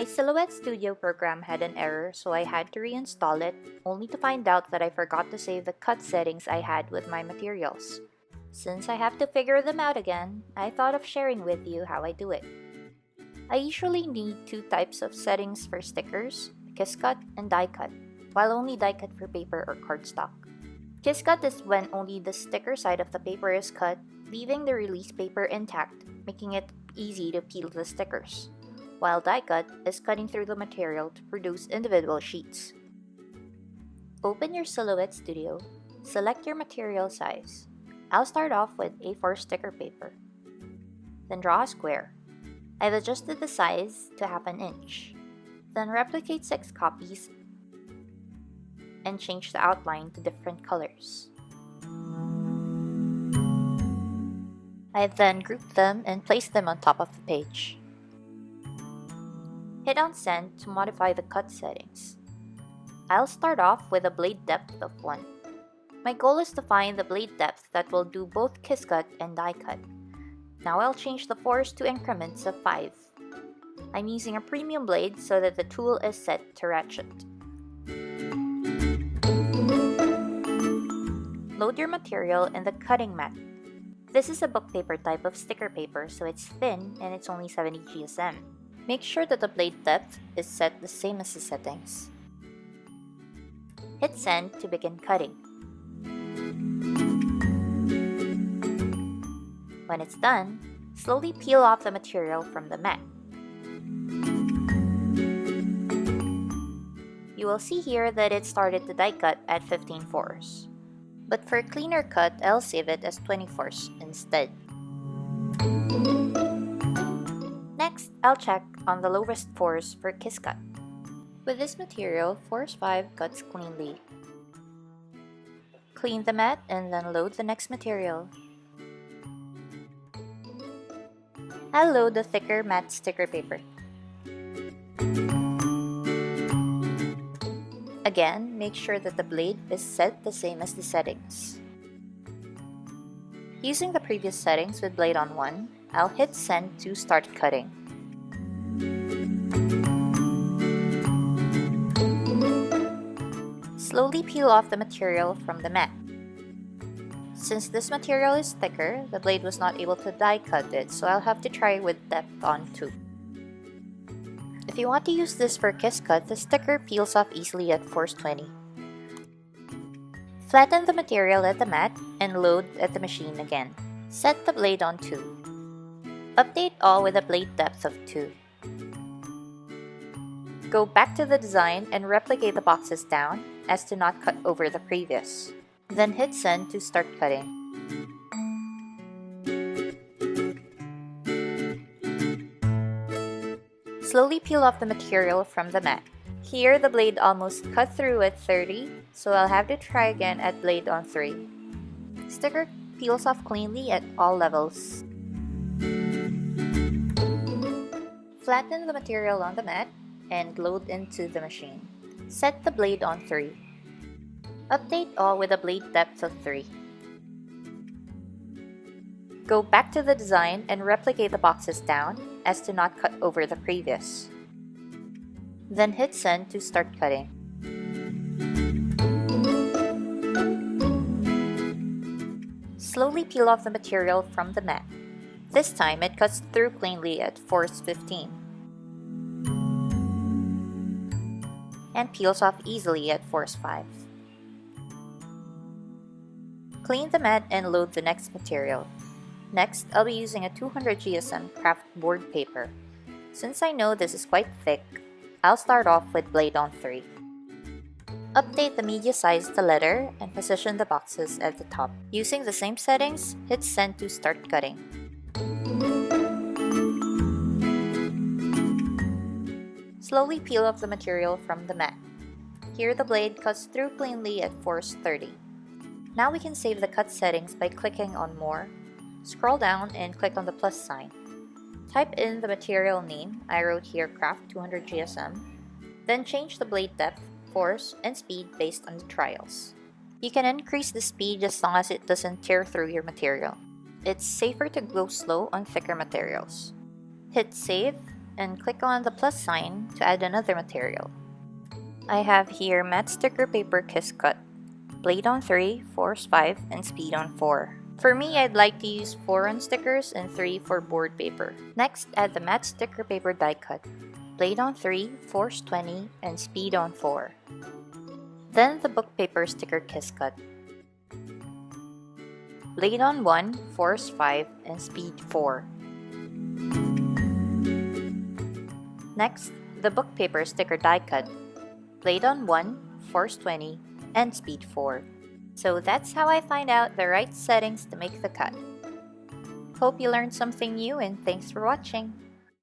My Silhouette Studio program had an error, so I had to reinstall it, only to find out that I forgot to save the cut settings I had with my materials. Since I have to figure them out again, I thought of sharing with you how I do it. I usually need two types of settings for stickers, kiss cut and die cut, while only die cut for paper or cardstock. Kiss cut is when only the sticker side of the paper is cut, leaving the release paper intact, making it easy to peel the stickers, while die cut is cutting through the material to produce individual sheets. Open your Silhouette Studio, select your material size. I'll start off with A4 sticker paper. Then draw a square. I've adjusted the size to 1/2 inch. Then replicate 6 copies and change the outline to different colors. I then grouped them and placed them on top of the page. Hit on Send to modify the cut settings. I'll start off with a blade depth of 1. My goal is to find the blade depth that will do both kiss cut and die cut. Now I'll change the force to increments of 5. I'm using a premium blade so that the tool is set to ratchet. Load your material in the cutting mat. This is a book paper type of sticker paper, so it's thin and it's only 70 GSM. Make sure that the blade depth is set the same as the settings. Hit Send to begin cutting. When it's done, slowly peel off the material from the mat. You will see here that it started to die cut at 15/4. But for a cleaner cut, I'll save it as 20/4 instead. Next, I'll check on the lowest force for kiss cut. With this material, force 5 cuts cleanly. Clean the mat and then load the next material. I'll load the thicker matte sticker paper. Again, make sure that the blade is set the same as the settings. Using the previous settings with blade on 1, I'll hit Send to start cutting. Slowly peel off the material from the mat. Since this material is thicker, the blade was not able to die cut it, so I'll have to try with depth on 2. If you want to use this for kiss cut, the sticker peels off easily at force 20. Flatten the material at the mat and load at the machine again. Set the blade on 2. Update all with a blade depth of 2. Go back to the design and replicate the boxes down as to not cut over the previous. Then hit Send to start cutting. Slowly peel off the material from the mat. Here the blade almost cut through at 30, so I'll have to try again at blade on 3. Sticker peels off cleanly at all levels. Flatten the material on the mat and load into the machine. Set the blade on 3. Update all with a blade depth of 3. Go back to the design and replicate the boxes down as to not cut over the previous. Then hit Send to start cutting. Slowly peel off the material from the mat. This time it cuts through cleanly at force 15 and peels off easily at force 5. Clean the mat and load the next material. Next, I'll be using a 200 GSM kraft board paper. Since I know this is quite thick, I'll start off with blade on 3. Update the media size to letter and position the boxes at the top. Using the same settings, hit Send to start cutting. Slowly peel off the material from the mat. Here the blade cuts through cleanly at force 30. Now we can save the cut settings by clicking on More. Scroll down and click on the plus sign. Type in the material name, I wrote here kraft 200 GSM, then change the blade depth, force, and speed based on the trials. You can increase the speed as long as it doesn't tear through your material. It's safer to go slow on thicker materials. Hit Save and click on the plus sign to add another material. I have here matte sticker paper kiss cut. Blade on 3, force 5, and speed on 4. For me, I'd like to use 4 on stickers and 3 for board paper. Next, add the matte sticker paper die cut. Blade on 3, force 20, and speed on 4. Then the book paper sticker kiss cut. Blade on 1, force 5, and speed 4. Next, the book paper sticker die cut. Blade on 1, force 20, and speed 4. So that's how I find out the right settings to make the cut. Hope you learned something new and thanks for watching.